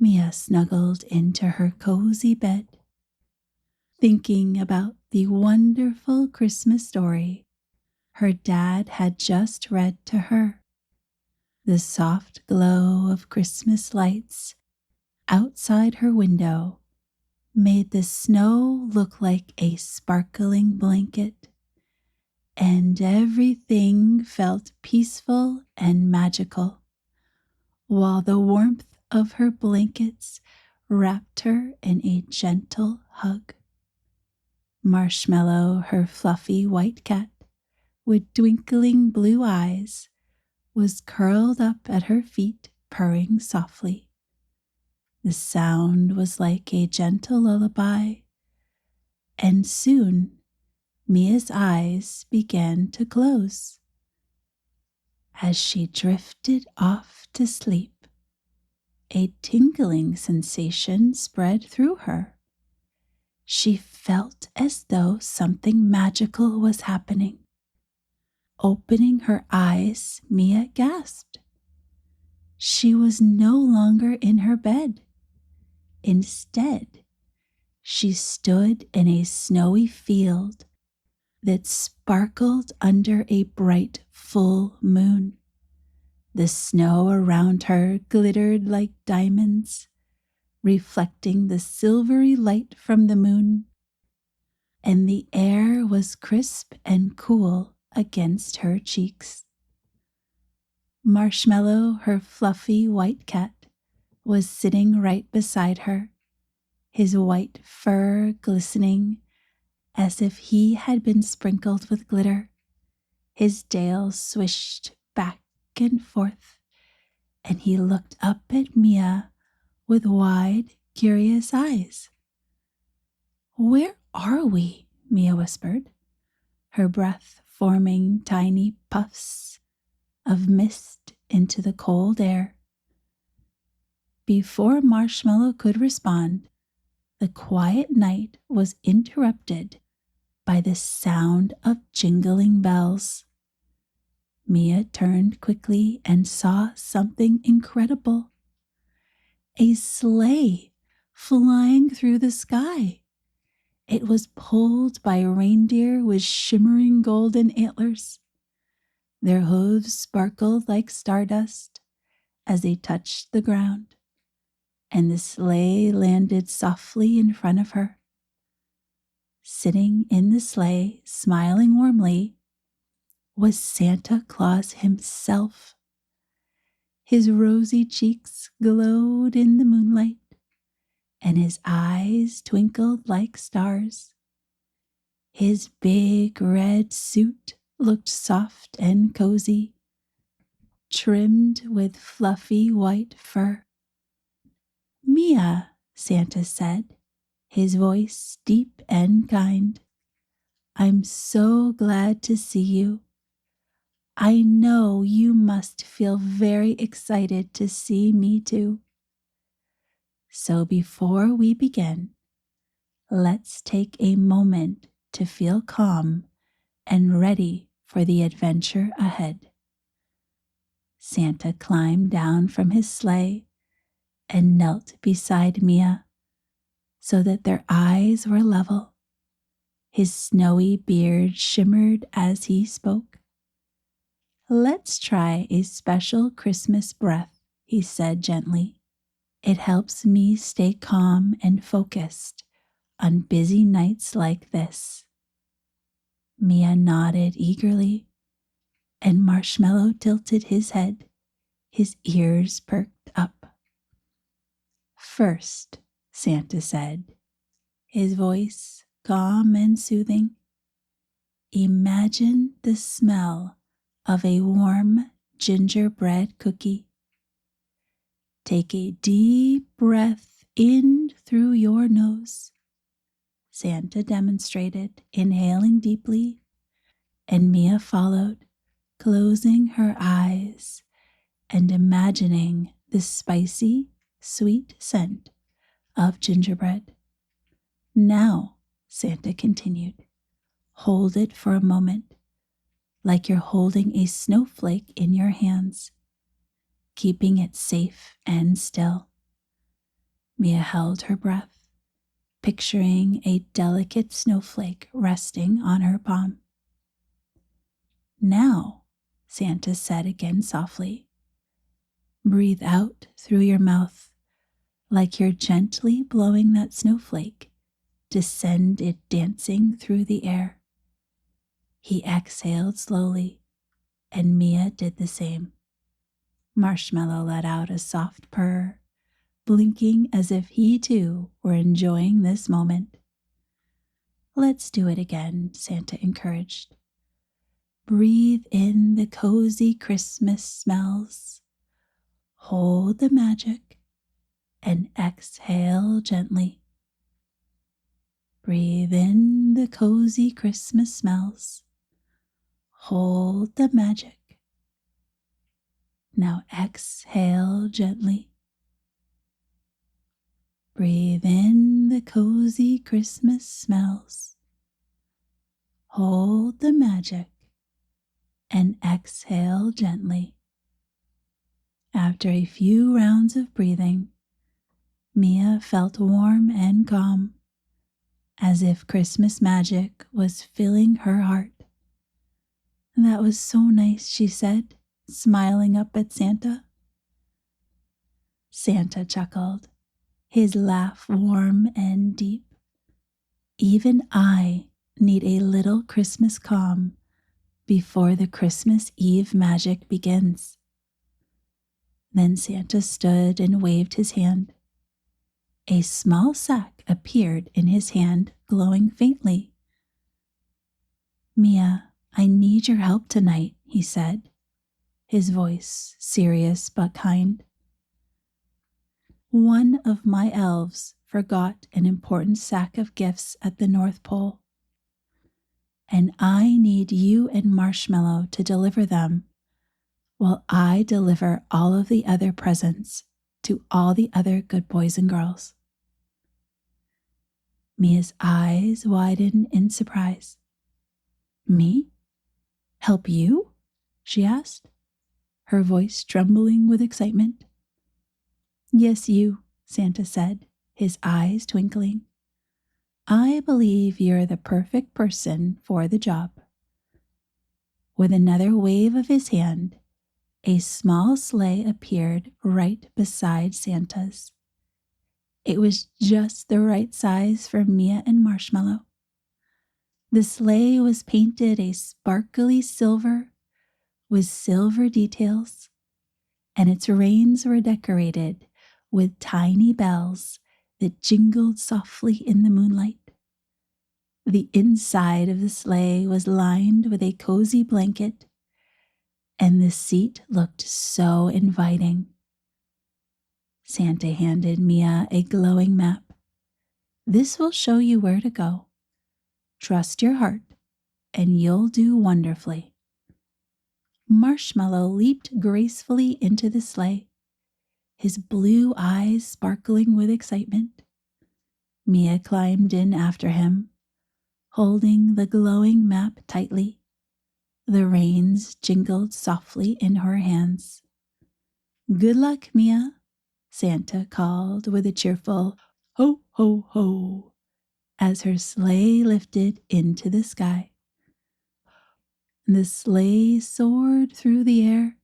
Mia snuggled into her cozy bed, thinking about the wonderful Christmas story her dad had just read to her. The soft glow of Christmas lights outside her window made the snow look like a sparkling blanket, and everything felt peaceful and magical, while the warmth of her blankets wrapped her in a gentle hug. Marshmallow, her fluffy white cat with twinkling blue eyes, was curled up at her feet, purring softly. The sound was like a gentle lullaby, and soon Mia's eyes began to close. As she drifted off to sleep, a tingling sensation spread through her. She felt as though something magical was happening. Opening her eyes, Mia gasped. She was no longer in her bed. Instead, she stood in a snowy field that sparkled under a bright full moon. The snow around her glittered like diamonds, reflecting the silvery light from the moon, and the air was crisp and cool against her cheeks. Marshmallow, her fluffy white cat, was sitting right beside her, his white fur glistening as if he had been sprinkled with glitter. His tail swished back and forth, and he looked up at Mia with wide, curious eyes. "Where are we?" Mia whispered, her breath forming tiny puffs of mist into the cold air. Before Marshmallow could respond, the quiet night was interrupted by the sound of jingling bells. Mia turned quickly and saw something incredible. A sleigh flying through the sky. It was pulled by reindeer with shimmering golden antlers. Their hooves sparkled like stardust as they touched the ground, and the sleigh landed softly in front of her. Sitting in the sleigh, smiling warmly, was Santa Claus himself. His rosy cheeks glowed in the moonlight, and his eyes twinkled like stars. His big red suit looked soft and cozy, trimmed with fluffy white fur. "Mia," Santa said, his voice deep and kind, "I'm so glad to see you. I know you must feel very excited to see me too. So before we begin, let's take a moment to feel calm and ready for the adventure ahead." Santa climbed down from his sleigh and knelt beside Mia so that their eyes were level. His snowy beard shimmered as he spoke. "Let's try a special Christmas breath," he said gently. "It helps me stay calm and focused on busy nights like this." Mia nodded eagerly, and Marshmallow tilted his head, his ears perked up. "First," Santa said, his voice calm and soothing, "imagine the smell of a warm gingerbread cookie. Take a deep breath in through your nose." Santa demonstrated, inhaling deeply, and Mia followed, closing her eyes and imagining the spicy, sweet scent of gingerbread. "Now," Santa continued, "hold it for a moment, like you're holding a snowflake in your hands, keeping it safe and still. Mia held her breath, picturing a delicate snowflake resting on her palm. Now, Santa said again softly, breathe out through your mouth like you're gently blowing that snowflake to send it dancing through the air. He exhaled slowly, and Mia did the same. Marshmallow let out a soft purr, blinking as if he too were enjoying this moment. Let's do it again, Santa encouraged. Breathe in the cozy Christmas smells. Hold the magic and exhale gently. Breathe in the cozy Christmas smells. Hold the magic. Now exhale gently. Breathe in the cozy Christmas smells. Hold the magic and exhale gently. After a few rounds of breathing, Mia felt warm and calm, as if Christmas magic was filling her heart. That was so nice, she said, smiling up at Santa. Santa chuckled, his laugh warm and deep. Even I need a little Christmas calm before the Christmas Eve magic begins. Then Santa stood and waved his hand. A small sack appeared in his hand, glowing faintly. Mia, I need your help tonight, he said, his voice serious but kind. One of my elves forgot an important sack of gifts at the North Pole, and I need you and Marshmallow to deliver them while I deliver all of the other presents to all the other good boys and girls. Mia's eyes widened in surprise. Me? Help you? She asked, her voice trembling with excitement. Yes, you, Santa said, his eyes twinkling. I believe you're the perfect person for the job. With another wave of his hand, a small sleigh appeared right beside Santa's. It was just the right size for Mia and Marshmallow. The sleigh was painted a sparkly silver with silver details, and its reins were decorated with tiny bells that jingled softly in the moonlight. The inside of the sleigh was lined with a cozy blanket, and the seat looked so inviting. Santa handed Mia a glowing map. This will show you where to go. Trust your heart, and you'll do wonderfully. Marshmallow leaped gracefully into the sleigh, his blue eyes sparkling with excitement. Mia climbed in after him, holding the glowing map tightly. The reins jingled softly in her hands. Good luck, Mia, Santa called with a cheerful ho, ho, ho, as her sleigh lifted into the sky. The sleigh soared through the air,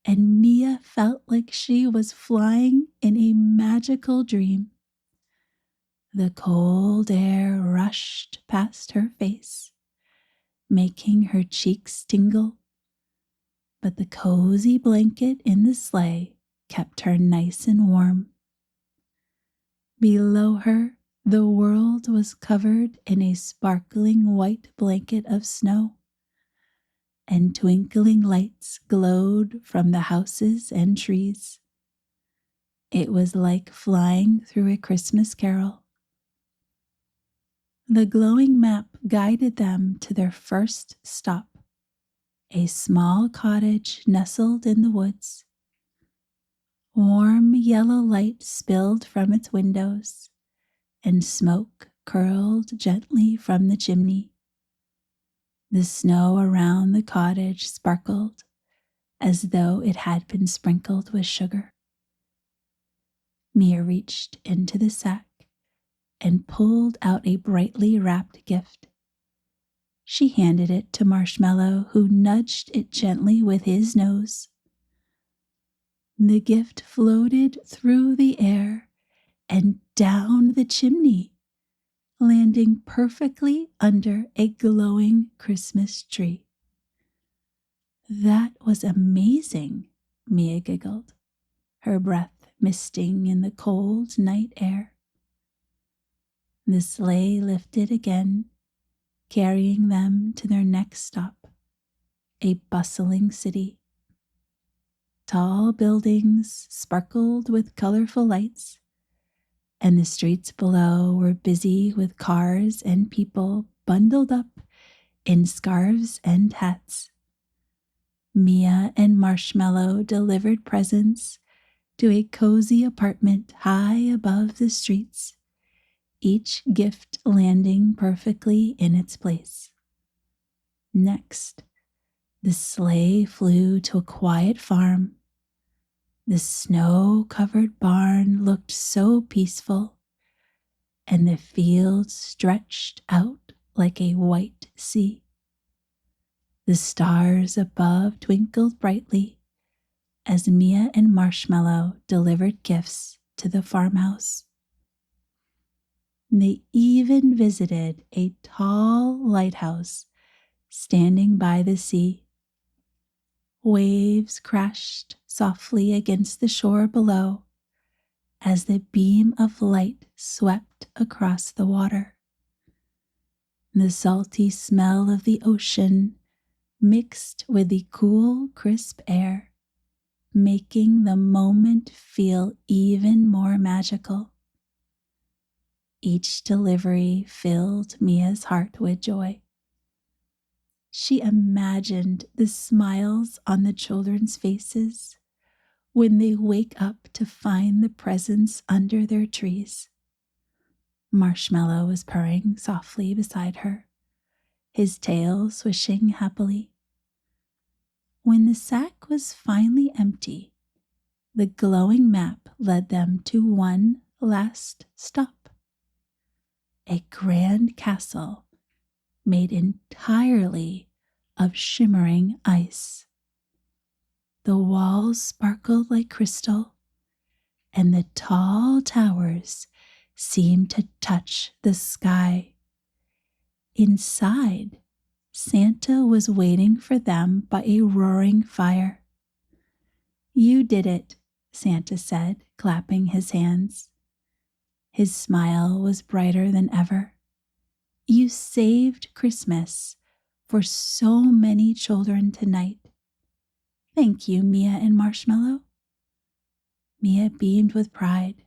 and Mia felt like she was flying in a magical dream. The cold air rushed past her face, making her cheeks tingle, but the cozy blanket in the sleigh kept her nice and warm. Below her, the world was covered in a sparkling white blanket of snow, and twinkling lights glowed from the houses and trees. It was like flying through a Christmas carol. The glowing map guided them to their first stop, a small cottage nestled in the woods. Warm yellow light spilled from its windows, and smoke curled gently from the chimney. The snow around the cottage sparkled as though it had been sprinkled with sugar. Mia reached into the sack and pulled out a brightly wrapped gift. She handed it to Marshmallow, who nudged it gently with his nose. The gift floated through the air and down the chimney, landing perfectly under a glowing Christmas tree. That was amazing, Mia giggled, her breath misting in the cold night air. The sleigh lifted again, carrying them to their next stop, a bustling city. Tall buildings sparkled with colorful lights, and the streets below were busy with cars and people bundled up in scarves and hats. Mia and Marshmallow delivered presents to a cozy apartment high above the streets, each gift landing perfectly in its place. Next, the sleigh flew to a quiet farm. The snow-covered barn looked so peaceful, and the fields stretched out like a white sea. The stars above twinkled brightly as Mia and Marshmallow delivered gifts to the farmhouse. They even visited a tall lighthouse standing by the sea. Waves crashed softly against the shore below as the beam of light swept across the water. The salty smell of the ocean mixed with the cool, crisp air, making the moment feel even more magical. Each delivery filled Mia's heart with joy. She imagined the smiles on the children's faces when they wake up to find the presents under their trees. Marshmallow was purring softly beside her, his tail swishing happily. When the sack was finally empty, the glowing map led them to one last stop. A grand castle made entirely of shimmering ice. The walls sparkled like crystal, and the tall towers seemed to touch the sky. Inside, Santa was waiting for them by a roaring fire. "You did it," Santa said, clapping his hands. His smile was brighter than ever. "You saved Christmas for so many children tonight. Thank you, Mia and Marshmallow." Mia beamed with pride.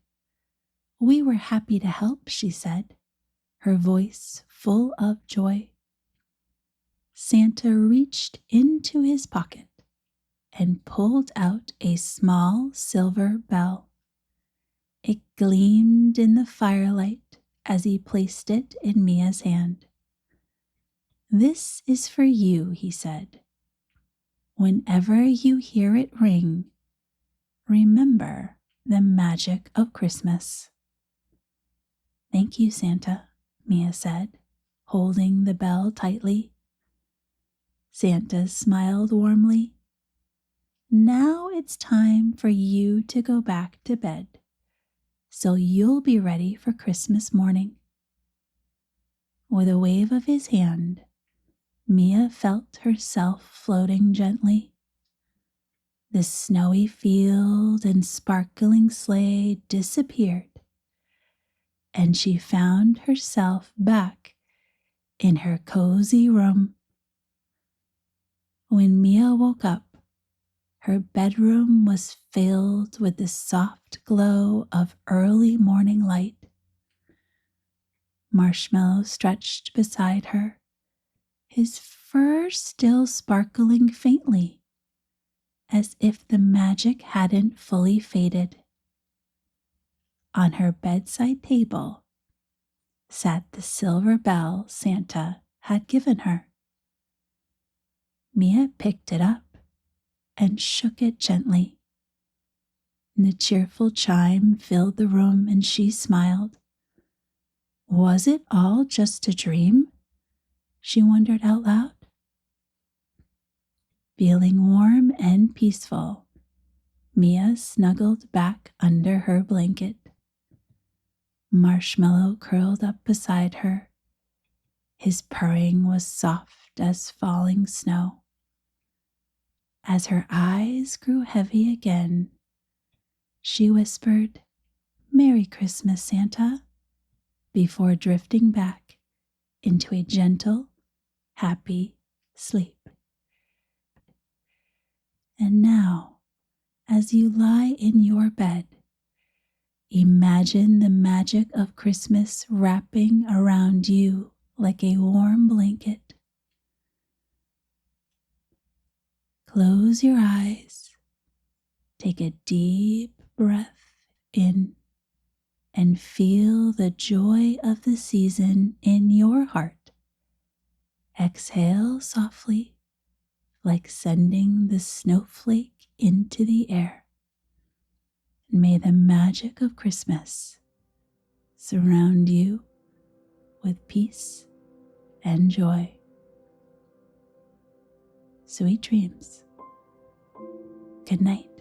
"We were happy to help," she said, her voice full of joy. Santa reached into his pocket and pulled out a small silver bell. It gleamed in the firelight as he placed it in Mia's hand. "This is for you," he said. "Whenever you hear it ring, remember the magic of Christmas." "Thank you, Santa," Mia said, holding the bell tightly. Santa smiled warmly. "Now it's time for you to go back to bed, so you'll be ready for Christmas morning." With a wave of his hand, Mia felt herself floating gently. The snowy field and sparkling sleigh disappeared, and she found herself back in her cozy room. When Mia woke up, her bedroom was filled with the soft glow of early morning light. Marshmallow stretched beside her, his fur still sparkling faintly, as if the magic hadn't fully faded. On her bedside table sat the silver bell Santa had given her. Mia picked it up and shook it gently. The cheerful chime filled the room, and she smiled. Was it all just a dream? She wondered out loud. Feeling warm and peaceful, Mia snuggled back under her blanket. Marshmallow curled up beside her. His purring was soft as falling snow. As her eyes grew heavy again, she whispered, "Merry Christmas, Santa," before drifting back into a gentle, happy sleep. And now, as you lie in your bed, imagine the magic of Christmas wrapping around you like a warm blanket. Close your eyes, take a deep breath in, and feel the joy of the season in your heart. Exhale softly, like sending the snowflake into the air. And may the magic of Christmas surround you with peace and joy. Sweet dreams. Good night.